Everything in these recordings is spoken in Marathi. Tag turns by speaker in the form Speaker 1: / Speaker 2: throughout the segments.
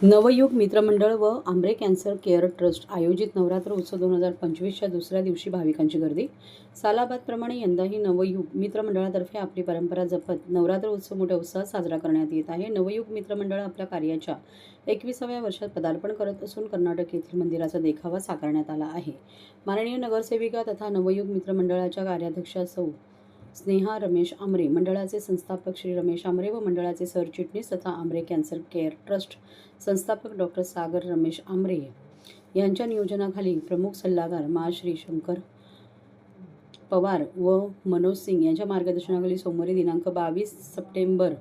Speaker 1: नवयुग मित्रमंडळ व आंबरे कॅन्सर केअर ट्रस्ट आयोजित नवरात्र उत्सव 2025च्या दुसऱ्या दिवशी भाविकांची गर्दी। सालाबादप्रमाणे यंदाही नवयुग मित्रमंडळातर्फे आपली परंपरा जपत नवरात्र उत्सव मोठ्या उत्साहात साजरा करण्यात येत आहे। नवयुग मित्रमंडळ आपल्या कार्याच्या 21व्या वर्षात पदार्पण करत असून कर्नाटक येथील मंदिराचा देखावा साकारण्यात आला आहे। माननीय नगरसेविका तथा नवयुग मित्रमंडळाच्या कार्याध्यक्षा सौ स्नेहा रमेश आमरे, मंडळाचे संस्थापक श्री रमेश आमरे व मंडळाचे सरचिटणीस तथा आंबरे कॅन्सर केअर ट्रस्ट संस्थापक डॉक्टर सागर रमेश आमरे यांच्या नियोजनाखाली प्रमुख सल्लागार मा श्री शंकर पवार व मनोज सिंग यांच्या मार्गदर्शनाखाली सोमवारी दिनांक 22 सप्टेंबर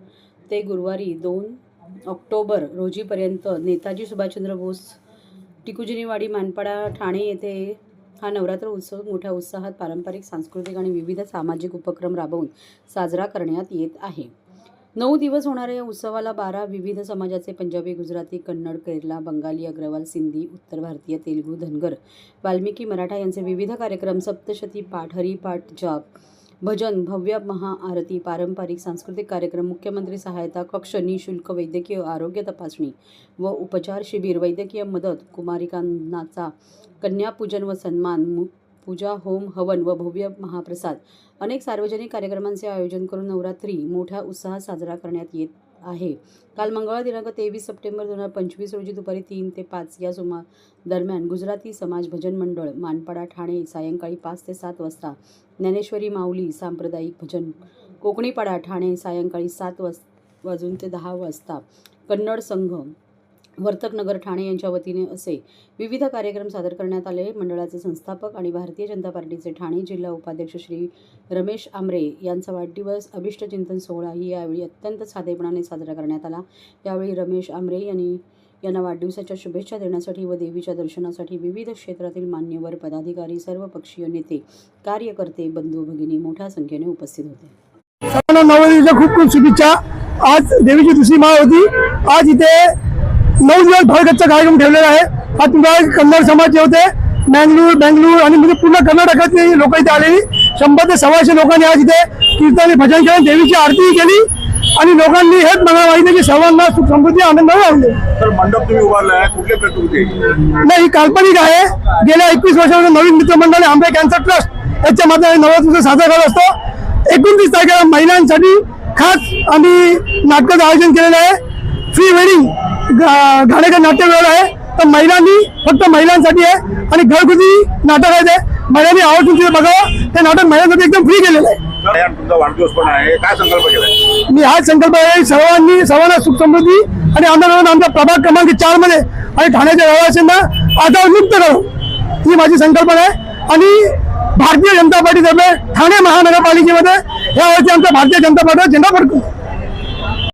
Speaker 1: ते गुरुवारी 2 ऑक्टोबर रोजीपर्यंत नेताजी सुभाषचंद्र बोस टिकुजिनीवाडी मानपाडा ठाणे येथे हा नवरात्र उत्सव मोठ्या उत्साहात पारंपरिक, सांस्कृतिक आणि विविध सामाजिक उपक्रम राबवून साजरा करण्यात येत आहे। 9 दिवस होणाऱ्या या उत्सवाला 12 विविध समाजाचे पंजाबी, गुजराती, कन्नड, केरला, बंगाली, अग्रवाल, सिंधी, उत्तर भारतीय, तेलुगू, धनगर, वाल्मिकी, मराठा यांचे विविध कार्यक्रम, सप्तशती पाठ, हरिपाठ, जाप, भजन, भव्य महाआरती, पारंपरिक सांस्कृतिक कार्यक्रम, मुख्यमंत्री सहायता कक्ष, निःशुल्क वैद्यकीय आरोग्य तपासणी व उपचार शिबिर, वैद्यकीय मदत, कुमारिकांचा कन्यापूजन व सन्मान, पूजा, होम हवन व भव्य महाप्रसाद अनेक सार्वजनिक कार्यक्रमांचे आयोजन करून नवरात्री मोठ्या उत्साहात साजरा करण्यात येत आहे। काल मंगळवार दिनांक 23 सप्टेंबर 2025 रोजी दुपारी 3 ते 5 या दरम्यान गुजराती समाज भजन मंडळ मानपाडा ठाणे, सायंकाळी 5 ते 7 वाजता ज्ञानेश्वरी माऊली सांप्रदायिक भजन कोकणीपाडा ठाणे, सायंकाळी 7 वाजून ते 10 वाजता कन्नड संघ वर्तकनगर ठाणे यांच्या वतीने असे विविध कार्यक्रम सादर करण्यात आले। मंडळाचे संस्थापक आणि भारतीय जनता पार्टीचे ठाणे जिल्हा उपाध्यक्ष श्री रमेश आमरे यांचा वाढदिवस अभिष्ट चिंतन सोहळाही यावेळी अत्यंत साधेपणाने साजरा करण्यात आला। यावेळी रमेश आमरे यांना वाढदिवसाच्या शुभेच्छा देण्यासाठी व देवीच्या दर्शनासाठी विविध क्षेत्रातील मान्यवर, पदाधिकारी, सर्व पक्षीय नेते, कार्यकर्ते, बंधू भगिनी मोठ्या संख्येने उपस्थित होते।
Speaker 2: सर्वांना नवरात्रीच्या खूप खूप शुभेच्छा। आज देवीची दुसरी माळ होती। आज इथे 9 दिवस भाविकांचा कार्यक्रम ठेवलेला आहे। हा तुम्हाला कन्नड समाज होते, बँगलोर आणि म्हणजे पूर्ण कर्नाटकातली लोक इथे आलेली 100 ते 125 लोकांनी आज इथे कीर्तन भजन केलं, देवीची आरती केली आणि लोकांनी हेच मला माहिती की सर्वांना सुख समृद्धी आनंदाने राहले।
Speaker 3: तर मंडप तुम्ही उभारला आहे, कुठल्या प्रकृती?
Speaker 2: नाही, काल्पनिक आहे। गेल्या 21 वर्षापासून नवीन मित्रमंडळ आंबे कॅन्सर ट्रस्ट याच्या माध्यमातून नवरात्र साजरा करत असतो। 29 तारखेला महिलांसाठी खास आम्ही नाटकाचं आयोजन केलेलं आहे। फ्री वेडिंग घाणेकर नाट्यगृह आहे, तर महिलांनी फक्त महिलांसाठी आहे आणि घरगुती नाटक आहे ते महिलांनी आवर्जून तिथे बघावं। ते नाटक महिलांसाठी एकदम फ्री केलेलं आहे।
Speaker 3: तुमचा वाढदिवस पण आहे, काय संकल्प केलाय?
Speaker 2: मी हाच संकल्प आहे, सर्वांना सुख समृद्धी आणि आनंद आमच्या प्रभाग क्रमांक 4 मध्ये आणि ठाण्याच्या रहिवाशांना आता मुक्त करू, ही माझी संकल्पना आहे। आणि भारतीय जनता पार्टीतर्फे ठाणे महानगरपालिकेमध्ये यावर्षी आमचा भारतीय जनता पार्टीचा झेंडा फडकू।